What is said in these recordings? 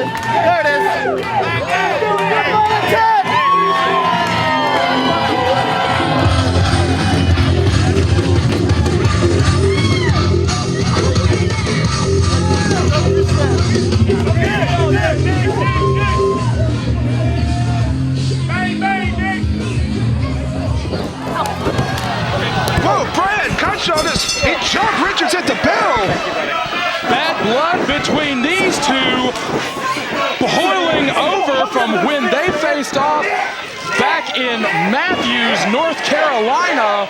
There it is. Whoa, Brad, Cutshall he jumped Richards at the bell. Bad blood between these two, boiling over from when they faced off back in Matthews, North Carolina.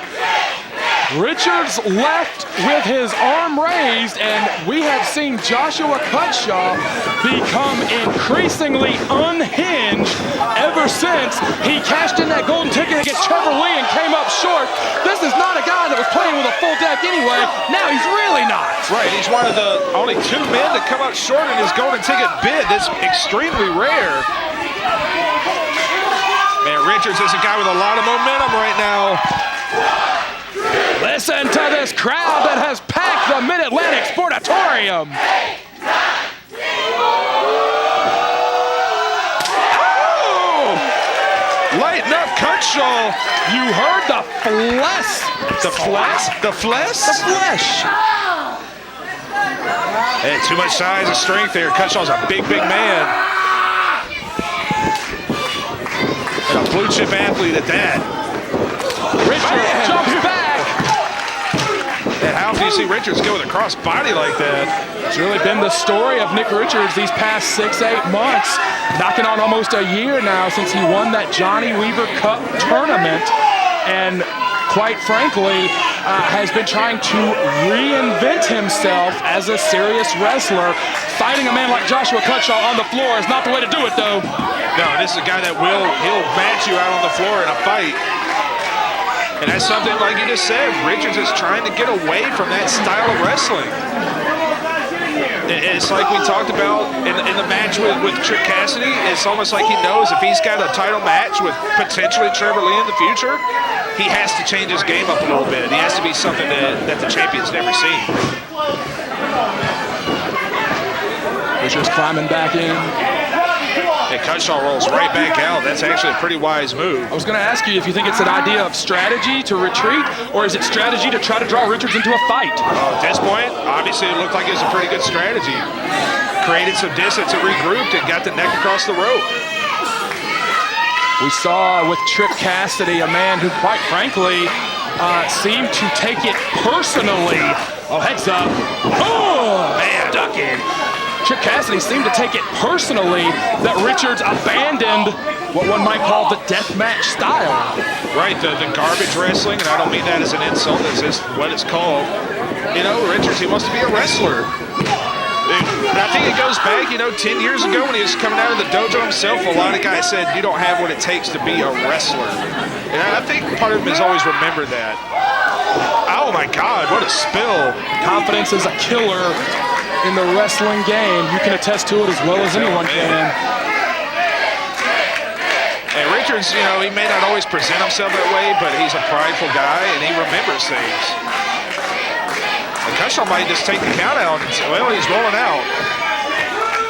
Richards left with his arm raised, and we have seen Joshua Cutshall become increasingly unhinged ever since he cashed in that golden ticket against Trevor Lee and came up short. This is not a guy that was playing with a full deck anyway. Now he's really not. Right, he's one of the only two men to come up short in his golden ticket bid. That's extremely rare. Man, Richards is a guy with a lot of momentum right now. Listen to this crowd that has packed the Mid-Atlantic Sportatorium. Oh! Lighten up, Cutshall. You heard the flesh. The flesh? The flesh? The flesh. Hey, too much size and strength there. Cutshall's a big, big man. And a blue chip athlete at that. Richards jumps back. And how often do you see Richards go with a cross body like that? It's really been the story of Nick Richards these past 6-8 months, knocking on almost a year now since he won that Johnny Weaver Cup tournament, and quite frankly, has been trying to reinvent himself as a serious wrestler. Fighting a man like Joshua Cutshall on the floor is not the way to do it, though. No, this is a guy that he'll match you out on the floor in a fight. And that's something, like you just said, Richards is trying to get away from that style of wrestling. It's like we talked about in the match with Trick Castity. It's almost like he knows if he's got a title match with potentially Trevor Lee in the future, he has to change his game up a little bit. He has to be something that the champion's never seen. Richards climbing back in. And Cutshall rolls right back out. That's actually a pretty wise move. I was going to ask you if you think it's an idea of strategy to retreat, or is it strategy to try to draw Richards into a fight? At this point, obviously it looked like it was a pretty good strategy. Created some distance and regrouped and got the neck across the rope. We saw with Trick Castity a man who, quite frankly, seemed to take it personally. Oh, heads up. Oh, man, ducking. Trick Castity seemed to take it personally that Richards abandoned what one might call the deathmatch style. Right, the garbage wrestling, and I don't mean that as an insult, it's just what it's called. You know, Richards, he wants to be a wrestler. And I think it goes back, 10 years ago when he was coming out of the dojo himself, a lot of guys said, you don't have what it takes to be a wrestler. And I think part of him has always remembered that. Oh my God, what a spill. Confidence is a killer in the wrestling game. You can attest to it as well as anyone can. And Richards, he may not always present himself that way, but he's a prideful guy and he remembers things. And Cutshall might just take the count out and say, well, he's rolling out.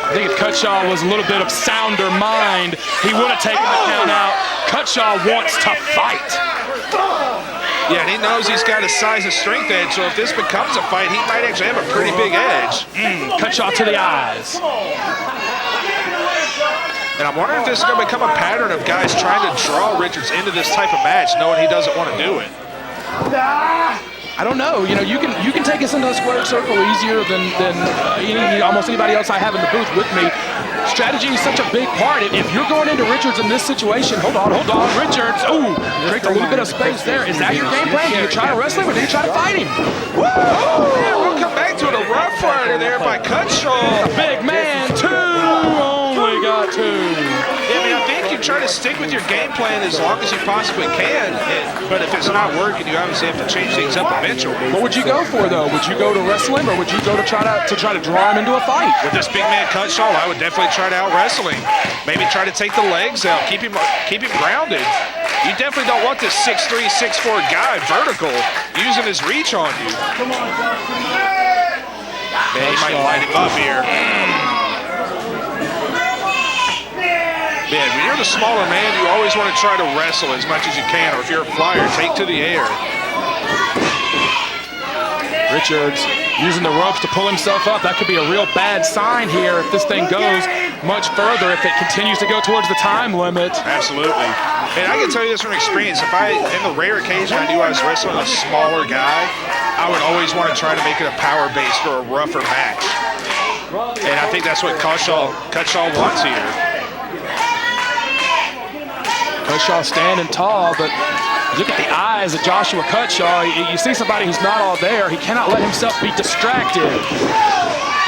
I think if Cutshall was a little bit of sounder mind, he would have taken the count out. Cutshall wants to fight. Yeah, and he knows he's got a size and strength edge, so if this becomes a fight, he might actually have a pretty big edge. Cutshall to the eyes. And I'm wondering if this is going to become a pattern of guys trying to draw Richards into this type of match, knowing he doesn't want to do it. I don't know. You can take us into the square circle easier than almost anybody else I have in the booth with me. Strategy is such a big part. If you're going into Richards in this situation, hold on, Richards. Ooh, create a little bit of space there. Is that your game plan? Do you try to wrestle him or do you try to fight him? Woo! Oh, we'll come back to it. A rough rider there by Cutshall. Big man, only got two. Yeah, I mean, I think you try to stick with your game plan as long as you possibly can. But if it's not working, you obviously have to change things up eventually. What would you go for, though? Would you go to wrestling, or would you go to try to draw him into a fight? With this big man Cutshall, I would definitely try to out wrestle him. Maybe try to take the legs out, keep him grounded. You definitely don't want this 6'3", 6'4" guy vertical using his reach on you. Man, he might light him up here. the smaller man, you always want to try to wrestle as much as you can, or if you're a flyer, take to the air. Richards using the ropes to pull himself up. That could be a real bad sign here if this thing goes much further, if it continues to go towards the time limit. Absolutely. And I can tell you this from experience. If in the rare occasion I knew I was wrestling a smaller guy, I would always want to try to make it a power-based or a rougher match. And I think that's what Cutshall wants here. Cutshall standing tall, but look at the eyes of Joshua Cutshall. You see somebody who's not all there. He cannot let himself be distracted.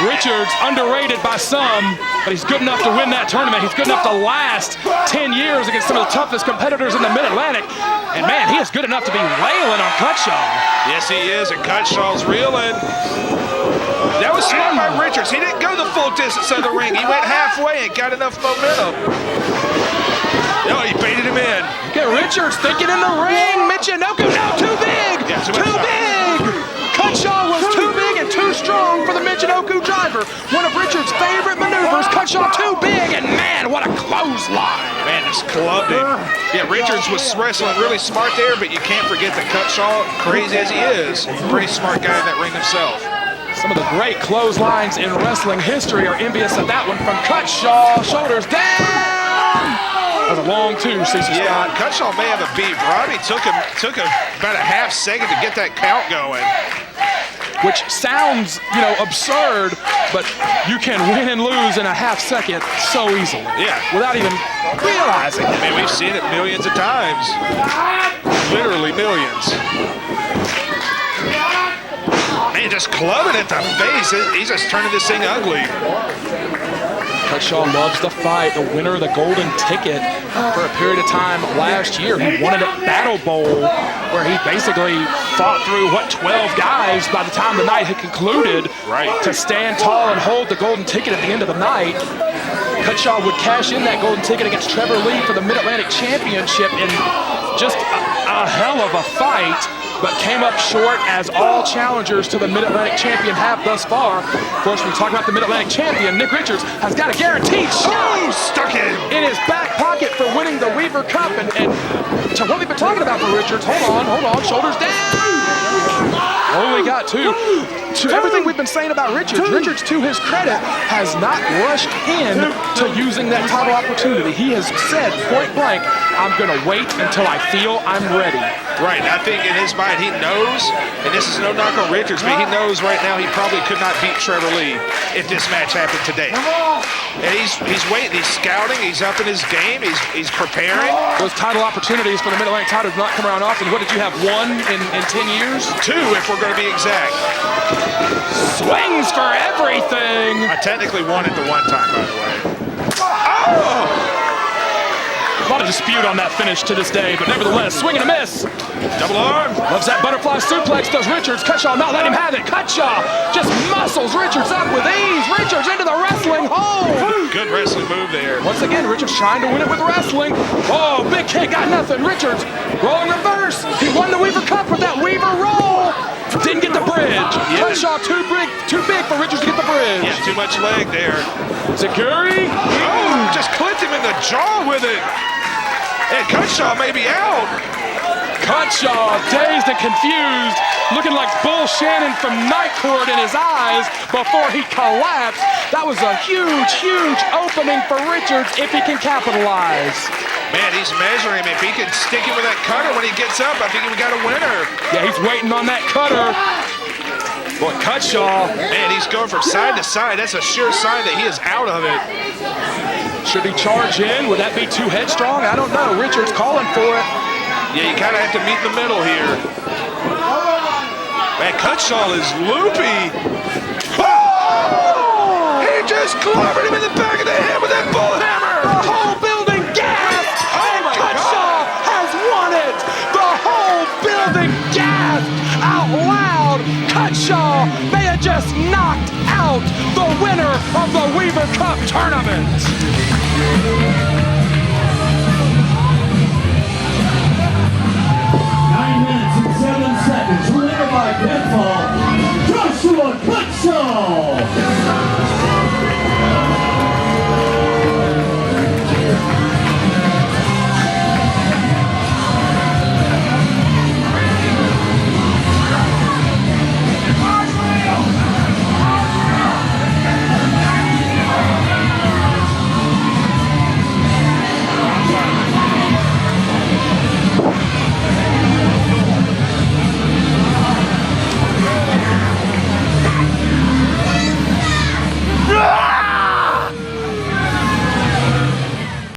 Richards, underrated by some, but he's good enough to win that tournament. He's good enough to last 10 years against some of the toughest competitors in the Mid-Atlantic. And man, he is good enough to be wailing on Cutshall. Yes, he is, and Cutshall's reeling. That was smart by Richards. He didn't go the full distance of the ring. He went halfway and got enough momentum. No, he baited him in. Get Richards thinking in the ring. Michinoku, no, too big. Yeah, too big. Cutshall was too big and too strong for the Michinoku driver. One of Richards' favorite maneuvers. Cutshall too big, and man, what a clothesline. Man, just clubbed him. Yeah, Richards was wrestling really smart there, but you can't forget that Cutshall, crazy as he is, pretty smart guy in that ring himself. Some of the great clotheslines in wrestling history are envious of that one from Cutshall. Shoulders down. That was a long two, Cecil Scott. Yeah, Cutshall may have a beat. Robby took about a half second to get that count going. Which sounds, absurd, but you can win and lose in a half second so easily. Yeah. Without even realizing it. I mean, we've seen it millions of times. Literally millions. Man, just clubbing at the face. He's just turning this thing ugly. Cutshall loves the fight. The winner of the golden ticket for a period of time last year. He won it at Battle Bowl, where he basically fought through, 12 guys by the time the night had concluded, right, to stand tall and hold the golden ticket at the end of the night. Cutshall would cash in that golden ticket against Trevor Lee for the Mid-Atlantic Championship in just a hell of a fight, but came up short as all challengers to the Mid-Atlantic champion have thus far. Of course, when we talk about the Mid-Atlantic champion, Nick Richards has got a guaranteed shot stuck in his back pocket for winning the Weaver Cup. And to what we've been talking about for Richards, hold on, shoulders down. Only got two. To everything we've been saying about Richards, Richards, to his credit, has not rushed in to using that title opportunity. He has said point blank, I'm going to wait until I feel I'm ready. Right, I think in his mind he knows, and this is no knock on Richards, but he knows right now he probably could not beat Trevor Lee if this match happened today. And he's waiting, he's scouting, he's up in his game, he's preparing. Those title opportunities for the Mid-Atlantic title do not come around often. What did you have, one in 10 years? Two, if we're going to be exact. Swings for everything. I technically won it the one time, by the way. Oh! A lot of dispute on that finish to this day, but nevertheless, swing and a miss. Double arm. Loves that butterfly suplex, does Richards. Cutshall not letting him have it. Cutshall just muscles Richards up with ease. Richards into the wrestling hold. Good wrestling move there. Once again, Richards trying to win it with wrestling. Oh, big kick, got nothing. Richards rolling reverse. He won the Weaver Cup with that Weaver roll. Didn't get the bridge. Yeah. Cutshall too big for Richards to get the bridge. Yeah, too much leg there. Security. Oh, just clipped him in the jaw with it. And Cutshall may be out. Cutshall, dazed and confused, looking like Bull Shannon from Night Court in his eyes before he collapsed. That was a huge opening for Richards if he can capitalize. Man, he's measuring him. If he can stick it with that cutter when he gets up, I think we got a winner. Yeah, he's waiting on that cutter. Boy, Cutshall. Man, he's going from side to side. That's a sure sign that he is out of it. Should he charge in? Would that be too headstrong? I don't know. Richards calling for it. Yeah, you kind of have to meet in the middle here. Man, Cutshall is loopy. Oh! He just clobbered him in the back of the head with that bull hammer. The whole building gasped. And Cutshall has won it. The whole building gasped out loud. Cutshall may have just knocked out the winner of the Weaver Cup tournament.